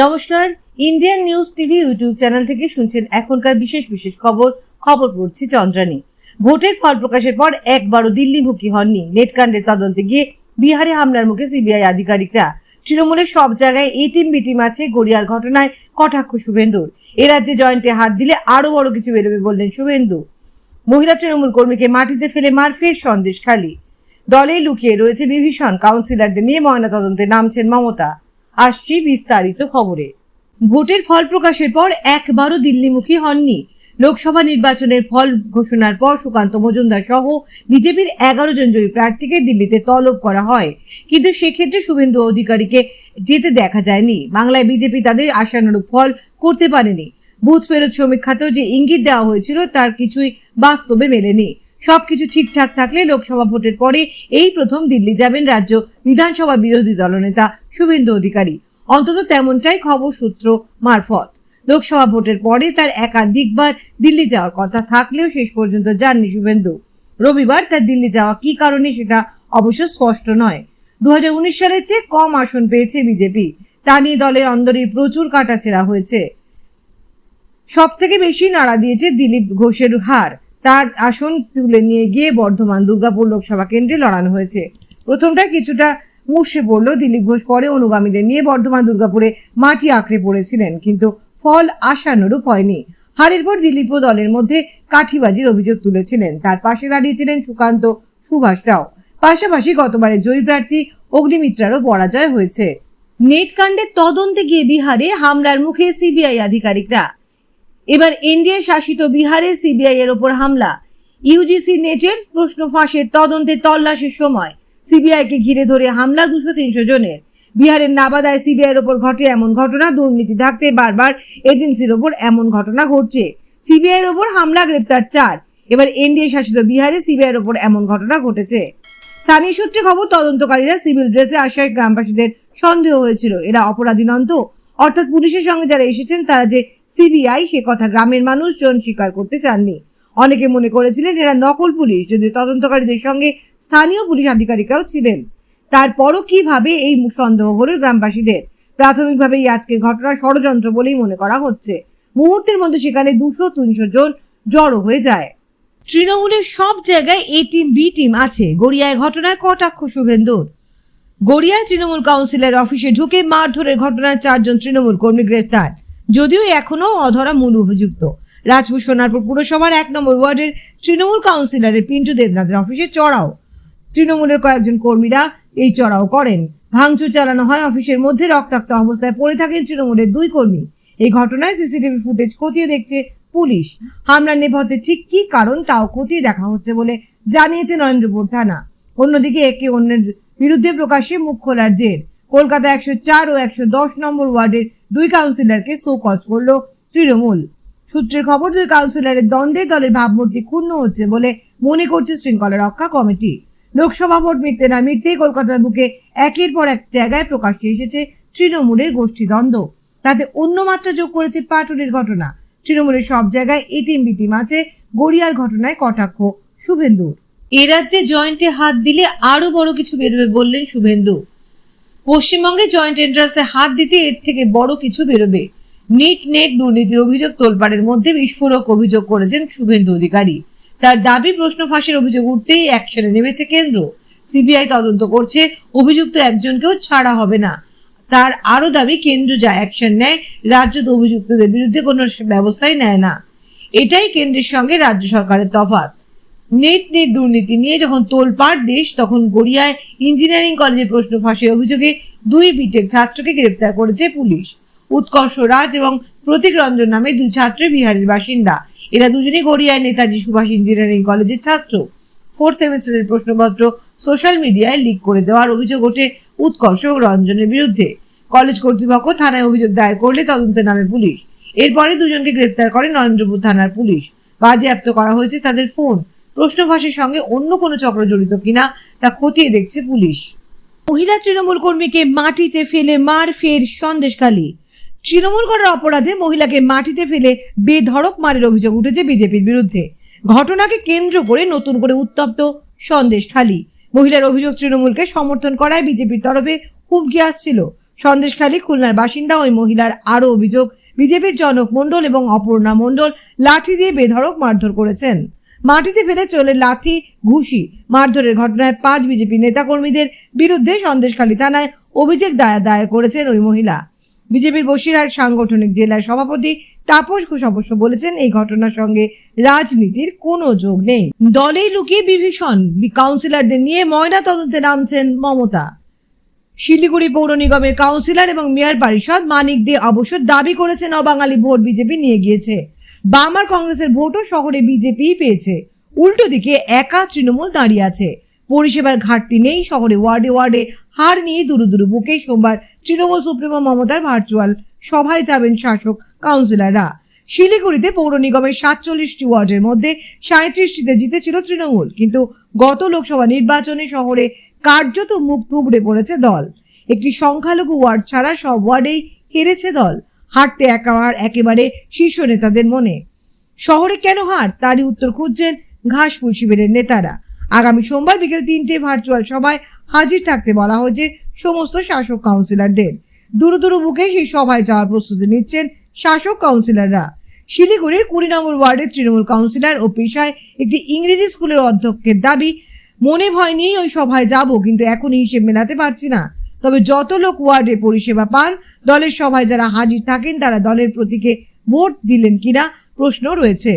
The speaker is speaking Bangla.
নমস্কার, Indian news TV YouTube channel থেকে শুনছেন এখনকার বিশেষ খবর পড়ছি চন্দ্রানী। ভোটের ফল প্রকাশের পর একবারও দিল্লিমুখী হননি। নেটকাণ্ডের তদন্তে গিয়ে বিহারে হামলার মুখে সিবিআই আধিকারিকরা। তৃণমূলের সব জায়গায় এটিম বিটিম আছে, গড়িয়ার ঘটনায় কটাক্ষ শুভেন্দুর। এ রাজ্যে জয়েন্টে হাত দিলে আরো বড় কিছু বেরোবে বললেন শুভেন্দু। মহিলা তৃণমূল কর্মীকে মাটিতে ফেলে মার, ফের সন্দেশখালী। দলে লুকিয়ে রয়েছে বিভীষণ, কাউন্সিলরদের নিয়ে ময়নাতদন্তে নামছেন মমতা। আসছি বিস্তারিত খবরে। ভোটের ফল প্রকাশের পর একবারও দিল্লিমুখী হননি। লোকসভা নির্বাচনের ফল ঘোষণার পর সুকান্ত মজুমদার সহ বিজেপির 11 জন জয়ী প্রার্থীকে দিল্লিতে তলব করা হয়, কিন্তু সেক্ষেত্রে শুভেন্দু অধিকারীকে যেতে দেখা যায়নি। বাংলায় বিজেপি তাদের আশানুরূপ ফল করতে পারেনি। বুথ ফেরত সমীক্ষাতেও যে ইঙ্গিত দেওয়া হয়েছিল তার কিছুই বাস্তবে মেলেনি। সবকিছু ঠিকঠাক থাকলে লোকসভা ভোটের পরে এই প্রথম দিল্লি যাবেন রাজ্য বিধানসভা বিরোধী দলনেতা শুভেন্দু অধিকারী। অন্তত তেমনটাই খবর সূত্র মারফত। লোকসভা ভোটের পরে তার একাধিকবার দিল্লি যাওয়ার কথা থাকলেও শেষ পর্যন্ত যাননি শুভেন্দু। রবিবার তার দিল্লি যাওয়া কি কারণে সেটা অবশ্য স্পষ্ট নয়। 2019 সালের চেয়ে কম আসন পেয়েছে বিজেপি, তা নিয়ে দলের অন্দরেই প্রচুর কাটাছেঁড়া হয়েছে। সব থেকে বেশি নাড়া দিয়েছে দিলীপ ঘোষের হার। তার আসন তুলে নিয়ে গিয়ে বর্ধমান দুর্গাপুর লোকসভা কেন্দ্রে লড়ানো হয়েছে। প্রথমটা কিছুটা মুষড়ে পড়ল দিলীপ ঘোষ, পরে অনুগামীদের নিয়ে বর্ধমান দুর্গাপুরে মাটি আঁকড়ে পড়েছিলেন, কিন্তু ফল আশানুরূপ হয়নি। হারের পর দিলীপ ও দলের মধ্যে কাঠিবাজির অভিযোগ তুলেছিলেন। তার পাশে দাঁড়িয়েছিলেন সুকান্ত, সুভাষরাও। পাশাপাশি গতবারের জয়ী প্রার্থী অগ্নিমিত্রারও পরাজয় হয়েছে। নেটকাণ্ডের তদন্তে গিয়ে বিহারে হামলার মুখে সিবিআই আধিকারিকরা। এবার এনডিএ শাসিত বিহারে সিবিআই এর ওপর হামলা। ইউজিসি নেটের প্রশ্ন ফাঁসের তদন্তে তল্লাশির সময় সিবিআই কে ঘিরে ধরে হামলা 200-300 জনের। বিহারের নাবাদায় সিবিআই এর ওপর ঘটে এমন ঘটনা। দুর্নীতি ঢাকতে বারবার এজেন্সির ওপর এমন ঘটনা ঘটছে। সিবিআই এর ওপর হামলা, গ্রেপ্তার 4। এবার এনডিএ শাসিত বিহারে সিবিআই এর ওপর এমন ঘটনা ঘটেছে। স্থানীয় সূত্রে খবর, তদন্তকারীরা সিভিল ড্রেসে আসায় গ্রামবাসীদের সন্দেহ হয়েছিল এরা অপরাধী নন তো, অর্থাৎ পুলিশের সঙ্গে যারা এসেছেন তারা যে সিবিআই সে কথা গ্রামের মানুষজন স্বীকার করতে চাননি। অনেকে মনে করেছিলেন এরা নকল পুলিশ, যদিও তদন্তকারীদের সঙ্গে স্থানীয় পুলিশ আধিকারিকরাও ছিলেন। তারপরও কিভাবে এই সন্দেহ হলো গ্রামবাসীদের? প্রাথমিকভাবে এই আজকের ঘটনা ষড়যন্ত্র বলেই মনে করা হচ্ছে। মুহূর্তের মধ্যে সেখানে 200-300 জন জড়ো হয়ে যায়। তৃণমূলের সব জায়গায় এ টিম বি টিম আছে, গড়িয়ায় ঘটনায় কটাক্ষ শুভেন্দুর। গড়িয়ায় তৃণমূল কাউন্সিলর অফিসে ঢুকে মারধরের ঘটনায় 4 জন তৃণমূল কর্মী গ্রেফতার, যদিও এখনো অধরা মূল অভিযুক্ত। রাজপুর সোনারপুর পুরসভার 1 নম্বর ওয়ার্ডের তৃণমূল কাউন্সিলরের পিন্টু দেবনাথের অফিসে চড়াও। তৃণমূলের কয়েকজন কর্মীরা এই চড়াও করেন। ভাঙচুর চালানো হয়। অফিসের মধ্যে রক্তাক্ত অবস্থায় পড়ে থাকেন তৃণমূলের 2 কর্মী। এই ঘটনায় সিসিটিভি ফুটেজ খতিয়ে দেখছে পুলিশ। হামলার নেপথ্যে ঠিক কি কারণ তাও খতিয়ে দেখা হচ্ছে বলে জানিয়েছে নরেন্দ্রপুর থানা। অন্যদিকে একে অন্যের বিরুদ্ধে প্রকাশ্যে মুখ খোলার জের। কলকাতা 104 ও 110 নম্বর ওয়ার্ডের 2 কাউন্সিলরকে শোকজ করল তৃণমূল। সূত্রের খবর, 2 কাউন্সিলরের দ্বন্দ্বে দলের ভাবমূর্তি ক্ষুণ্ণ হচ্ছে বলে মনে করছে শৃঙ্খলা রক্ষা কমিটি। লোকসভা ভোট মিটতে না মিটতেই কলকাতার বুকে একের পর এক জায়গায় প্রকাশ্যে এসেছে তৃণমূলের গোষ্ঠী দ্বন্দ্ব। তাতে অন্য মাত্রা যোগ করেছে পাটুলির ঘটনা। তৃণমূলের সব জায়গায় এটিম বিটিম আছে, গড়িয়ার ঘটনায় কটাক্ষ শুভেন্দুর। এ রাজ্যে জয়েন্টে হাত দিলে আরো বড় কিছু বেরোবে বললেন শুভেন্দু। পশ্চিমবঙ্গে জয়েন্ট এন্ট্রান্সে হাত দিতে এর থেকে বড় কিছু বেরোবে। নেট দুর্নীতির অভিযোগ তোলপাড়ের মধ্যে বিস্ফোরক অভিযোগ করেছেন শুভেন্দু অধিকারী। তার দাবি, প্রশ্ন ফাঁসের অভিযোগ উঠতেই অ্যাকশনে নেমেছে কেন্দ্র। সিবিআই তদন্ত করছে, অভিযুক্ত একজনকেও ছাড়া হবে না। তার আরো দাবি, কেন্দ্র যা অ্যাকশন নেয় রাজ্য তো অভিযুক্তদের বিরুদ্ধে কোনো ব্যবস্থাই নেয় না। এটাই কেন্দ্রের সঙ্গে রাজ্য সরকারের তফাৎ। নেট দুর্নীতি নিয়ে যখন তোলপাড় দেশ, তখন গড়িয়ায় ইঞ্জিনিয়ারিং কলেজের প্রশ্ন ফাঁসের অভিযোগে 2 বিটেক ছাত্রকে গ্রেপ্তার করেছে পুলিশ। উৎকর্ষ রাজ এবং প্রতীক রঞ্জন নামে 2 ছাত্র বিহারের বাসিন্দা। এরা দুজনেই গড়িয়ায় নেতাজি সুভাষ ইঞ্জিনিয়ারিং কলেজের ছাত্র। 4th সেমিস্টারের প্রশ্নপত্র সোশ্যাল মিডিয়ায় লিক করে দেওয়ার অভিযোগ ওঠে উৎকর্ষ ও রঞ্জনের বিরুদ্ধে। কলেজ কর্তৃপক্ষ থানায় অভিযোগ দায়ের করলে তদন্তে নামে পুলিশ। এরপরে দুজনকে গ্রেপ্তার করে নরেন্দ্রপুর থানার পুলিশ। বাজেয়াপ্ত করা হয়েছে তাদের ফোন। প্রশ্ন ফাঁসের সঙ্গে অন্য কোনো চক্র জড়িত কিনা তা খতিয়ে দেখছে পুলিশ। মহিলা তৃণমূল কর্মীকে মাটিতে ফেলে মার, ফের সন্দেশখালী। তৃণমূল করার অপরাধে মহিলাকে মাটিতে ফেলে বেধড়ক মারের অভিযোগ উঠেছে বিজেপির বিরুদ্ধে। ঘটনাকে কেন্দ্র করে নতুন করে উত্তপ্ত সন্দেশখালী। মহিলার অভিযোগ, তৃণমূলকে সমর্থন করায় বিজেপির তরফে হুমকি আসছিল। সন্দেশখালী খুলনার বাসিন্দা ওই মহিলার আরও অভিযোগ, বিজেপির জনক মণ্ডল এবং অপর্ণা মণ্ডল লাঠি দিয়ে বেধড়ক মারধর করেছেন। মাটিতে ফেলে চলে লাঠি, ঘুষি, মারধরের ঘটনায় 5 বিজেপি নেতাকর্মীদের বিরুদ্ধে সন্দেশখালী থানায় অভিযোগ দায়ের করেছেন ওই মহিলা। বিজেপির বসিরহাট সাংগঠনিক জেলার সভাপতি তাপস ঘোষ অবশ্য বলেছেন, এই ঘটনার সঙ্গে রাজনীতির কোনো যোগ নেই। দলেই লুকিয়ে বিভীষণ কাউন্সিলরদের নিয়ে ময়না তদন্তে নামছেন মমতা। শিলিগুড়ি পৌর নিগমের কাউন্সিলর এবং মেয়র পরিষদ মানিক দে অবশ্য দাবি করেছেন অবাঙালি ভোট বিজেপি নিয়ে গিয়েছে। বাম আর কংগ্রেসের ভোটও শহরে বিজেপি পেয়েছে। উল্টো দিকে একা তৃণমূল দাঁড়িয়ে আছে। পরিষেবার ঘাটতি নেই শহরে, ওয়ার্ডে ওয়ার্ডে হার নিয়ে দুরু বুকে সোমবার তৃণমূল সুপ্রিমো মমতার ভার্চুয়াল সভায় যাবেন শাসক কাউন্সিলররা। শিলিগুড়িতে পৌর নিগমের 47টি ওয়ার্ডের মধ্যে 37টিতে জিতেছিল তৃণমূল, কিন্তু গত লোকসভা নির্বাচনে শহরে কার্যত মুখ থুবড়ে পড়েছে দল। একটি সংখ্যালঘু ওয়ার্ড ছাড়া সব ওয়ার্ডেই হেরেছে দল। হারতে একেবারে শীর্ষ নেতাদের মনে। শহরে কেন হার, তারই উত্তর খুঁজছেন ঘাসফুল শিবিরের নেতারা। আগামী সোমবার বিকেল 3টে ভার্চুয়াল সভায় হাজির থাকতে বলা হয়েছে সমস্ত শাসক কাউন্সিলরদের। দুরু বুকে সেই সভায় যাওয়ার প্রস্তুতি নিচ্ছেন শাসক কাউন্সিলররা। শিলিগুড়ির 20 নম্বর ওয়ার্ডের তৃণমূল কাউন্সিলর ও পেশায় একটি ইংরেজি স্কুলের অধ্যক্ষের দাবি, মনে ভয় নিয়েই ওই সভায় যাব, কিন্তু এখনই হিসেব মেলাতে পারছি না। তবে যত লোক ওয়ার্ডে পরিষেবা পান, দলের সভায় যারা হাজির থাকেন তারা দলের প্রতীকে ভোট দিলেন কিনা প্রশ্ন রয়েছে।